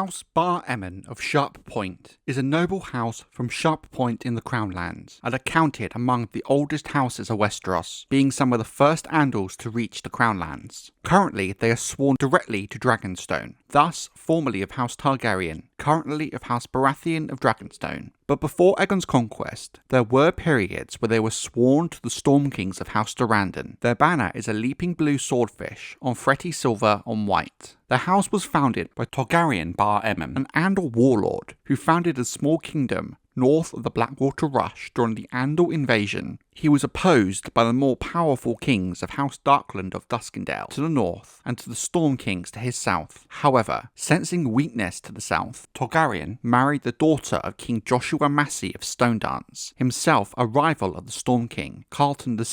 House Bar Emmon of Sharp Point is a noble house from Sharp Point in the Crownlands, and are counted among the oldest houses of Westeros, being some of the first Andals to reach the Crownlands. Currently, they are sworn directly to Dragonstone, thus formerly of House Targaryen, currently of House Baratheon of Dragonstone. But before Aegon's conquest, there were periods where they were sworn to the Stromkings of House Durrandon. Their banner is a leaping blue swordfish on fretty silver on white. The house was founded by Togarion Bar Emmon, an Andal warlord who founded a small kingdom north of the Blackwater Rush during the Andal invasion. He was opposed by the more powerful kings of House Darkland of Duskendale to the north and to the Storm Kings to his south. However, sensing weakness to the south, Togarion married the daughter of King Joshua Massey of Stonedance, himself a rival of the Storm King, Carlton II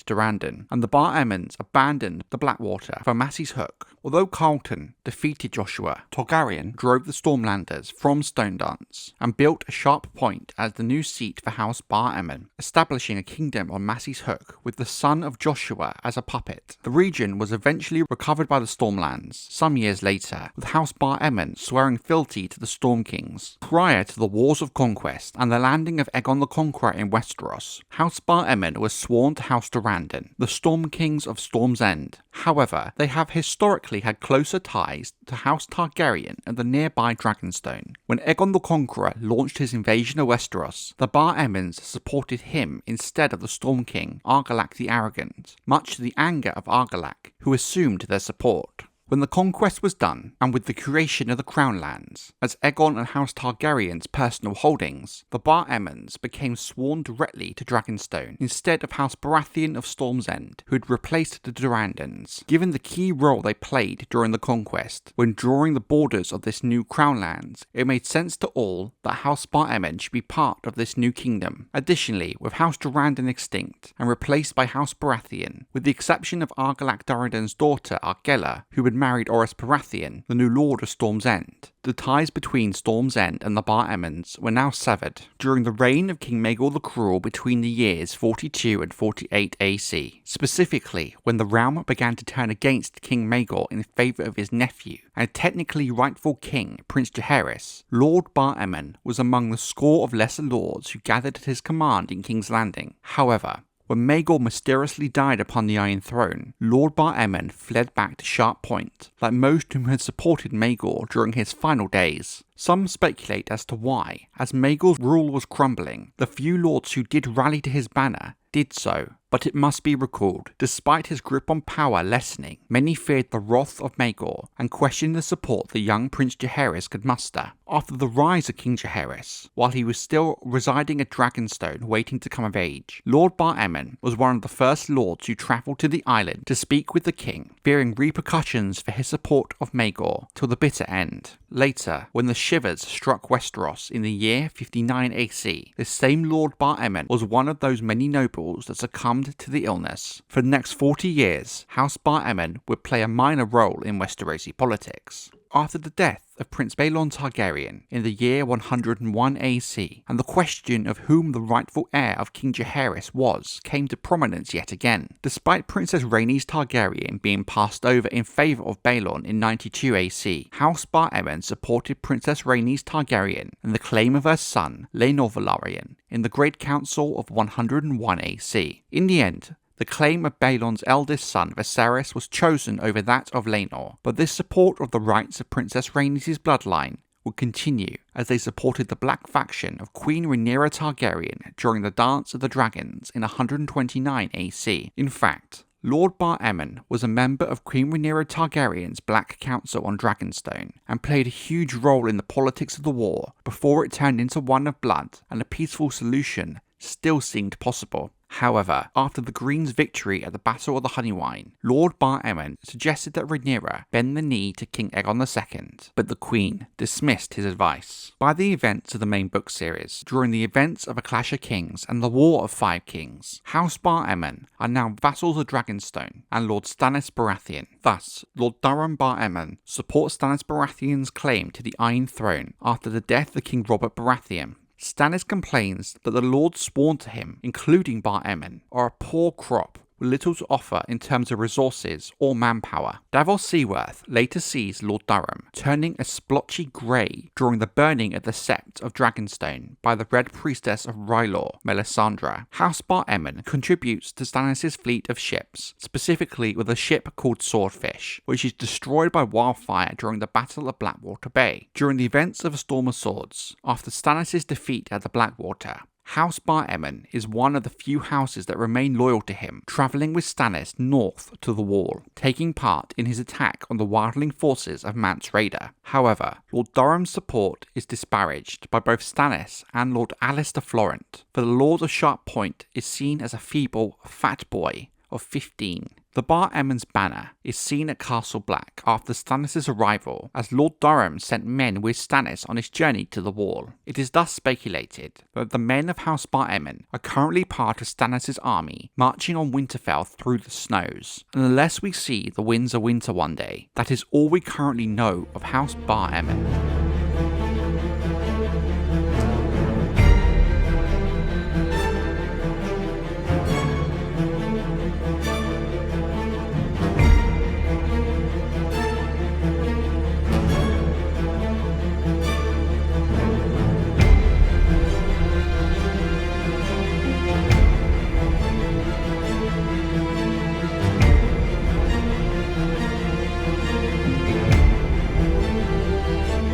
Durrandon, and the Bar Emmons abandoned the Blackwater for Massey's Hook. Although Carlton defeated Joshua, Togarion drove the Stormlanders from Stonedance and built a Sharp Point as the new seat for House Bar Emmon, establishing a kingdom on Massey's Hook with the son of Joshua as a puppet. The region was eventually recovered by the Stormlands some years later, with House Bar Emmon swearing fealty to the Storm Kings. Prior to the Wars of Conquest and the landing of Aegon the Conqueror in Westeros, House Bar Emmon was sworn to House Durrandon, the Storm Kings of Storm's End. However, they have historically had closer ties to House Targaryen and the nearby Dragonstone. When Aegon the Conqueror launched his invasion of Westeros, the Bar Emmons supported him instead of the Storm King, Argilac the Arrogant, much to the anger of Argilac, who assumed their support. When the conquest was done, and with the creation of the Crownlands, as Aegon and House Targaryen's personal holdings, the Bar Emmons became sworn directly to Dragonstone instead of House Baratheon of Storm's End, who had replaced the Durrandons. Given the key role they played during the conquest, when drawing the borders of this new Crownlands, it made sense to all that House Bar Emmon should be part of this new kingdom. Additionally, with House Durrandon extinct and replaced by House Baratheon, with the exception of Argilac Durrandon's daughter Argella, who had married Aegon Baratheon, the new Lord of Storm's End, the ties between Storm's End and the Bar Emmons were now severed. During the reign of King Maegor the Cruel between the years 42 and 48 AC, specifically when the realm began to turn against King Maegor in favour of his nephew and technically rightful king, Prince Jaehaerys, Lord Bar Emmon was among the score of lesser lords who gathered at his command in King's Landing. However, when Maegor mysteriously died upon the Iron Throne, Lord Bar Emmon fled back to Sharp Point, like most whom had supported Maegor during his final days. Some speculate as to why, as Maegor's rule was crumbling, the few lords who did rally to his banner did so. But it must be recalled, despite his grip on power lessening, many feared the wrath of Maegor and questioned the support the young Prince Jaehaerys could muster. After the rise of King Jaehaerys, while he was still residing at Dragonstone waiting to come of age, Lord Bar Emmon was one of the first lords who travelled to the island to speak with the king, fearing repercussions for his support of Maegor till the bitter end. Later, when the Shivers struck Westeros in the year 59 AC, this same Lord Bar Emmon was one of those many nobles that succumbed to the illness. For the next 40 years, House Bar Emmon would play a minor role in Westerosi politics. After the death of Prince Baelon Targaryen in the year 101 AC, and the question of whom the rightful heir of King Jaehaerys was came to prominence yet again. Despite Princess Rhaenys Targaryen being passed over in favour of Baelon in 92 AC, House Bar Emmon supported Princess Rhaenys Targaryen and the claim of her son, Laenor Velaryon, in the Great Council of 101 AC. In the end, the claim of Baelon's eldest son Viserys was chosen over that of Laenor, but this support of the rights of Princess Rhaenys' bloodline would continue as they supported the black faction of Queen Rhaenyra Targaryen during the Dance of the Dragons in 129 AC. In fact, Lord Bar Emmon was a member of Queen Rhaenyra Targaryen's Black Council on Dragonstone and played a huge role in the politics of the war before it turned into one of blood, and a peaceful solution still seemed possible. However, after the Greens' victory at the Battle of the Honeywine, Lord Bar Emmon suggested that Rhaenyra bend the knee to King Aegon II, but the Queen dismissed his advice. By the events of the main book series, during the events of A Clash of Kings and the War of Five Kings, House Bar Emmon are now vassals of Dragonstone and Lord Stannis Baratheon. Thus, Lord Togarion Bar Emmon supports Stannis Baratheon's claim to the Iron Throne after the death of King Robert Baratheon. Stannis complains that the lords sworn to him, including Bar Emmon, are a poor crop with little to offer in terms of resources or manpower. Davos Seaworth later sees Lord Durham turning a splotchy grey during the burning of the Sept of Dragonstone by the Red Priestess of R'hllor, Melisandre. House Bar Emmon contributes to Stannis' fleet of ships, specifically with a ship called Swordfish, which is destroyed by wildfire during the Battle of Blackwater Bay. During the events of A Storm of Swords, after Stannis' defeat at the Blackwater, House Bar Emmon is one of the few houses that remain loyal to him, travelling with Stannis north to the Wall, taking part in his attack on the wildling forces of Mance Rayder. However, Lord Durham's support is disparaged by both Stannis and Lord Alistair Florent, for the Lord of Sharp Point is seen as a feeble, fat boy of 15. The Bar Emmon's banner is seen at Castle Black after Stannis' arrival, as Lord Durham sent men with Stannis on his journey to the Wall. It is thus speculated that the men of House Bar Emmon are currently part of Stannis' army, marching on Winterfell through the snows. And unless we see the Winds of Winter one day, that is all we currently know of House Bar Emmon.